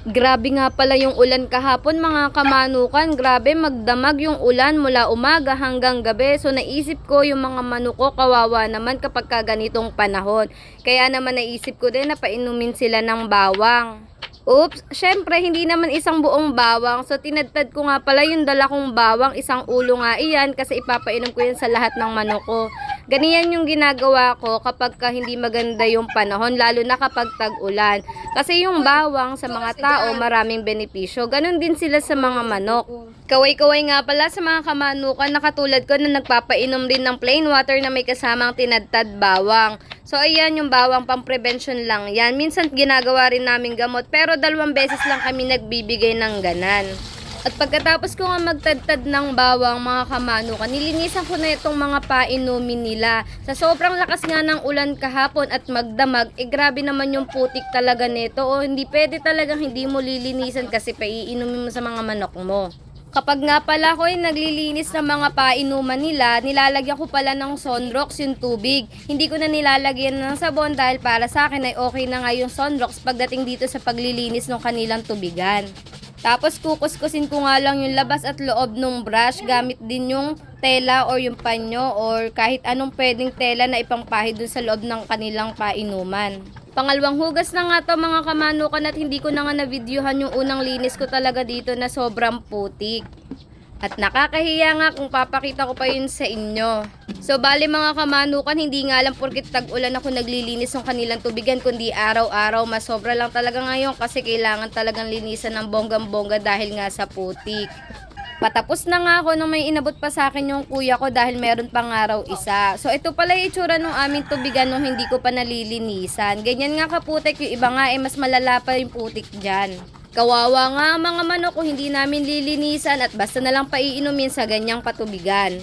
Grabe nga pala yung ulan kahapon mga kamanukan. Grabe magdamag yung ulan mula umaga hanggang gabi. So naisip ko yung mga manok ko kawawa naman kapag ganitong panahon. Kaya naman naisip ko din na painumin sila ng bawang. Oops, syempre hindi naman isang buong bawang. So tinadtad ko nga pala yung dala kong bawang, isang ulo nga iyan kasi ipapainom ko yan sa lahat ng manok ko. Ganyan yung ginagawa ko kapag hindi maganda yung panahon, lalo na kapag tag-ulan. Kasi yung bawang sa mga tao maraming benepisyo. Ganon din sila sa mga manok. Kaway-kaway nga pala sa mga kamanukan na katulad ko na nagpapainom rin ng plain water na may kasamang tinadtad bawang. So ayan yung bawang pang prevention lang yan. Minsan ginagawa rin namin gamot pero 2 beses lang kami nagbibigay ng ganan. At pagkatapos ko nga magtadtad ng bawang mga kamanukan, nilinisan ko na itong mga painumin nila. Sa sobrang lakas nga ng ulan kahapon at magdamag, grabe naman yung putik talaga nito. O hindi pwede talagang hindi mo lilinisan kasi paiinumin mo sa mga manok mo. Kapag nga pala ako ay naglilinis ng mga painuman nila, nilalagyan ko pala ng Sunrox yung tubig. Hindi ko na nilalagyan ng sabon dahil para sa akin ay okay na nga yung Sunrox pagdating dito sa paglilinis ng kanilang tubigan. Tapos kukuskusin ko nga lang yung labas at loob ng brush gamit din yung tela or yung panyo or kahit anong pwedeng tela na ipangpahid dun sa loob ng kanilang painuman. Pangalawang hugas na nga to mga kamanukan at hindi ko na nga na-videohan yung unang linis ko talaga dito na sobrang putik. At nakakahiya nga kung papakita ko pa yun sa inyo. So bali mga kamanukan, hindi nga lang porkit tag-ulan ako naglilinis ng kanilang tubigan kundi araw-araw. Mas sobra lang talaga ngayon kasi kailangan talagang linisan ng bonggang-bongga dahil nga sa putik. Patapos na nga ako nung may inabot pa sa akin yung kuya ko dahil meron pang araw isa. So ito pala yung itsura ng aming tubigan nung hindi ko pa nalilinisan. Ganyan nga kaputik, yung iba nga mas malala pa yung putik dyan. Kawawa nga ang mga manok kung hindi namin lilinisan at basta na lang paiinumin sa ganyang patubigan.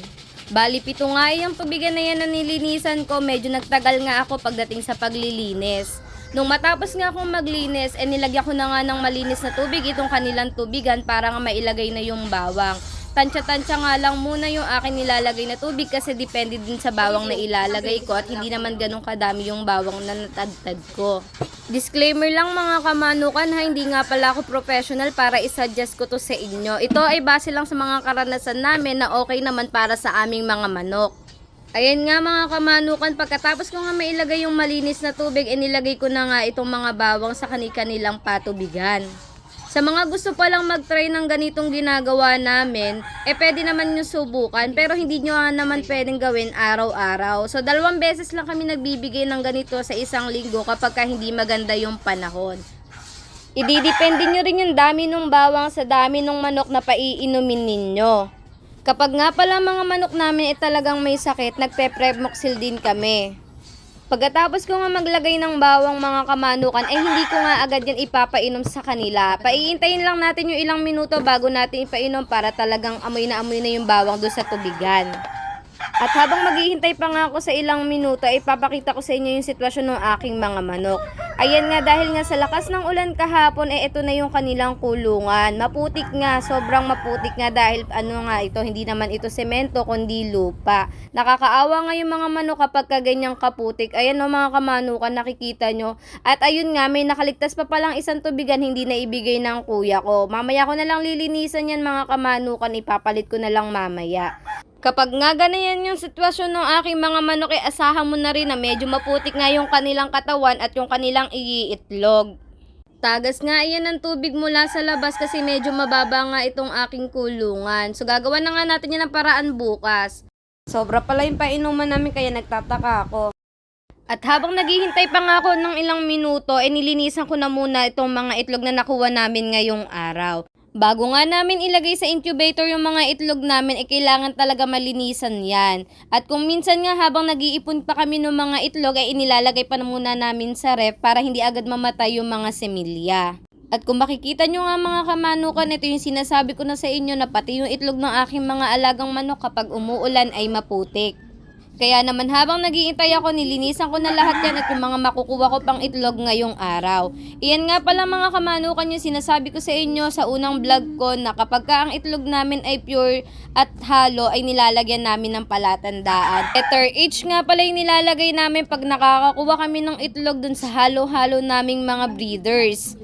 Bali 7 nga yung tubigan na yan na nilinisan ko, medyo nagtagal nga ako pagdating sa paglilinis. Nung matapos nga akong maglinis, nilagyan ko na nga ng malinis na tubig itong kanilang tubigan para nga mailagay na yung bawang. Tansya-tansya nga lang muna yung akin nilalagay na tubig kasi depende din sa bawang na ilalagay ko at hindi naman ganun kadami yung bawang na natagtad ko. Disclaimer lang mga kamanukan ha, hindi nga pala ako professional para isuggest ko to sa inyo. Ito ay base lang sa mga karanasan namin na okay naman para sa aming mga manok. Ayan nga mga kamanukan, pagkatapos ko nga mailagay yung malinis na tubig, inilagay ko na nga itong mga bawang sa kanilang patubigan. Sa mga gusto palang mag-try ng ganitong ginagawa namin, pwede naman nyo subukan, pero hindi nyo nga naman pwedeng gawin araw-araw. So 2 beses lang kami nagbibigay ng ganito sa isang linggo kapag hindi maganda yung panahon. Ididepende nyo rin yung dami ng bawang sa dami ng manok na paiinumin ninyo. Kapag nga pala mga manok namin talagang may sakit, nagpe-Prevmoxil din kami. Pagkatapos ko nga maglagay ng bawang mga kamanukan, hindi ko nga agad yan ipapainom sa kanila. Paiintayin lang natin yung ilang minuto bago natin ipainom para talagang amoy na yung bawang doon sa tubigan. At habang maghihintay pa nga ako sa ilang minuto, ipapakita ko sa inyo yung sitwasyon ng aking mga manok. Ayan nga, dahil nga sa lakas ng ulan kahapon, ito na yung kanilang kulungan. Maputik nga, sobrang maputik nga dahil ito, hindi naman ito semento kundi lupa. Nakakaawa nga yung mga manok kapag ganyang kaputik. Ayan o mga kamanukan, nakikita nyo. At ayun nga, may nakaligtas pa palang isang tubigan hindi na ibigay ng kuya ko. Mamaya ko na lang lilinisan yan mga kamanukan, ipapalit ko na lang mamaya. Kapag nga ganyan yung sitwasyon ng aking mga manok, asahan mo na rin na medyo maputik nga yung kanilang katawan at yung kanilang iitlog. Tagas nga yan ng tubig mula sa labas kasi medyo mababa nga itong aking kulungan. So gagawa na nga natin yan ng paraan bukas. Sobra pala yung painuman namin kaya nagtataka ako. At habang naghihintay pa nga ako ng ilang minuto, nilinisan ko na muna itong mga itlog na nakuha namin ngayong araw. Bago nga namin ilagay sa incubator yung mga itlog namin, kailangan talaga malinisan yan. At kung minsan nga habang nag-iipon pa kami ng mga itlog, inilalagay pa na muna namin sa ref para hindi agad mamatay yung mga semilya. At kung makikita nyo nga mga kamanukan, ito yung sinasabi ko na sa inyo na pati yung itlog ng aking mga alagang manok kapag umuulan ay maputik. Kaya naman habang nag-iintay ako, nilinisan ko na lahat yan at yung mga makukuha ko pang itlog ngayong araw. Iyan nga pala mga kamanukan yung sinasabi ko sa inyo sa unang vlog ko na kapag ang itlog namin ay pure at halo ay nilalagyan namin ng palatandaan. Letter H nga pala yung nilalagay namin pag nakakakuha kami ng itlog dun sa halo-halo naming mga breeders.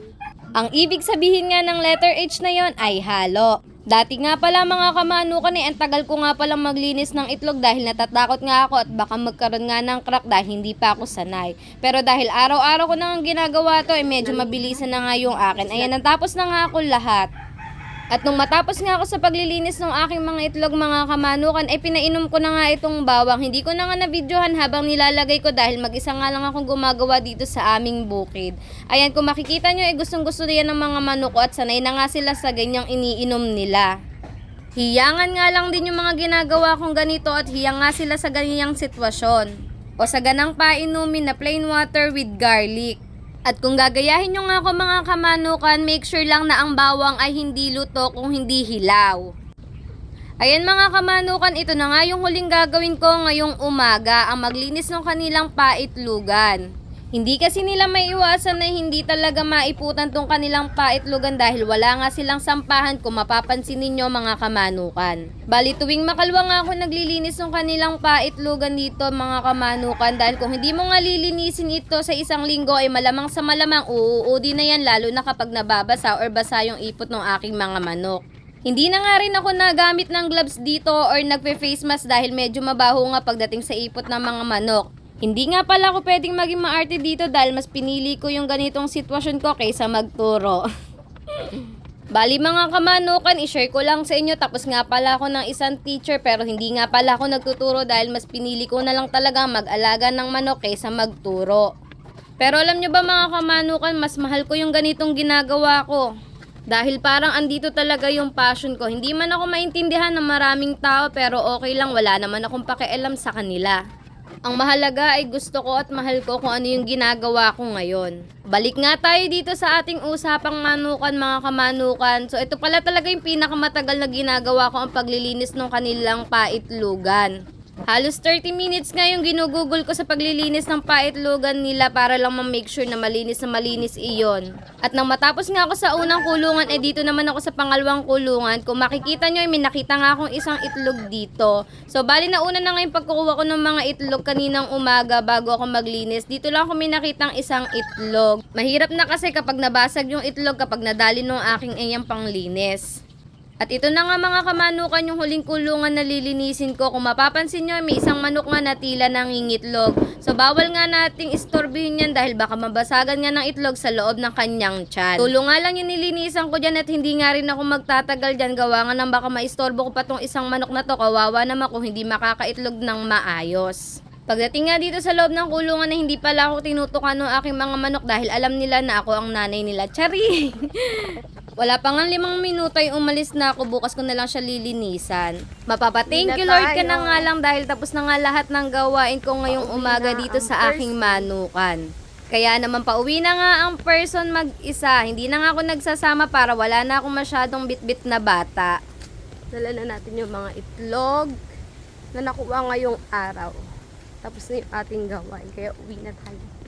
Ang ibig sabihin nga ng letter H na yon ay halo. Dati nga pala mga kamanukan ang tagal ko nga palang maglinis ng itlog dahil natatakot nga ako at baka magkaroon nga ng crack dahil hindi pa ako sanay. Pero dahil araw-araw ko nang ginagawa to, medyo mabilisan na nga yung akin. Ayan, natapos na nga ako lahat. At nung matapos nga ako sa paglilinis ng aking mga itlog mga kamanukan, pinainom ko na nga itong bawang. Hindi ko na nga na-videohan habang nilalagay ko dahil mag-isa nga lang akong gumagawa dito sa aming bukid. Ayan, kung makikita nyo, gustong-gusto yan ng mga manok ko at sanay na nga sila sa ganyang iniinom nila. Hiyangan nga lang din yung mga ginagawa kong ganito at hiyang nga sila sa ganyang sitwasyon. O sa ganang painumin na plain water with garlic. At kung gagayahin nyo nga ako mga kamanukan, make sure lang na ang bawang ay hindi luto kung hindi hilaw. Ayan mga kamanukan, ito na nga yung huling gagawin ko ngayong umaga, ang maglinis ng kanilang paitlugan. Hindi kasi nila maiiwasan na hindi talaga maiputan tong kanilang paitlugan dahil wala nga silang sampahan kung mapapansin ninyo mga kamanukan. Bali tuwing makalwa nga ako naglilinis ng kanilang paitlugan dito mga kamanukan dahil kung hindi mo nga lilinisin ito sa isang linggo ay malamang sa malamang uuudi na yan lalo na kapag nababasa or basa yung ipot ng aking mga manok. Hindi na nga rin ako nagamit ng gloves dito or nagpe-face mask dahil medyo mabaho nga pagdating sa ipot ng mga manok. Hindi nga pala ako pwedeng maging maarte dito dahil mas pinili ko yung ganitong sitwasyon ko kaysa magturo. Bali mga kamanukan, i-share ko lang sa inyo tapos nga pala ako ng isang teacher pero hindi nga pala ako nagtuturo dahil mas pinili ko na lang talaga mag-alaga ng manok kaysa magturo. Pero alam nyo ba mga kamanukan, mas mahal ko yung ganitong ginagawa ko. Dahil parang andito talaga yung passion ko. Hindi man ako maintindihan ng maraming tao pero okay lang, wala naman akong pakialam sa kanila. Ang mahalaga ay gusto ko at mahal ko kung ano yung ginagawa ko ngayon. Balik nga tayo dito sa ating usapang manukan mga kamanukan. So ito pala talaga yung pinakamatagal na ginagawa ko ang paglilinis ng kanilang paitlugan. Halos 30 minutes nga yung ginugugol ko sa paglilinis ng paitlugan nila para lang ma-make sure na malinis iyon. At nang matapos nga ako sa unang kulungan, dito naman ako sa pangalawang kulungan. Kung makikita nyo, may nakita nga akong isang itlog dito. So bali na una na ngayon pagkukuha ko ng mga itlog kaninang umaga bago ako maglinis. Dito lang ako may nakitang isang itlog. Mahirap na kasi kapag nabasag yung itlog kapag nadali ng aking iyang panglinis. At ito na nga mga kamanukan yung huling kulungan na lilinisin ko. Kung mapapansin nyo, may isang manok nga na tila nangingitlog. So bawal nga nating istorbihin yan dahil baka mabasagan nga ng itlog sa loob ng kanyang tiyan. Tulong nga lang yung nilinisan ko dyan at hindi nga rin ako magtatagal dyan. Gawa nga nang baka maistorbo ko pa tong isang manok na to. Kawawa naman kung hindi makakaitlog ng maayos. Pagdating nga dito sa loob ng kulungan na hindi pala ako tinutukan ng aking mga manok dahil alam nila na ako ang nanay nila. Chari! Wala pa nga 5 minuto ay umalis na ako. Bukas ko na lang siya lilinisan. Mapapa-thank you Lord ka na nga lang dahil tapos na nga lahat ng gawain ko ngayong umaga dito sa aking manukan. Kaya naman pauwi na nga ang person mag-isa. Hindi na nga ako nagsasama para wala na akong masyadong bitbit na bata. Dala na natin yung mga itlog na nakuha ngayong araw. Tapos na yung ating gawain. Kaya uwi na tayo.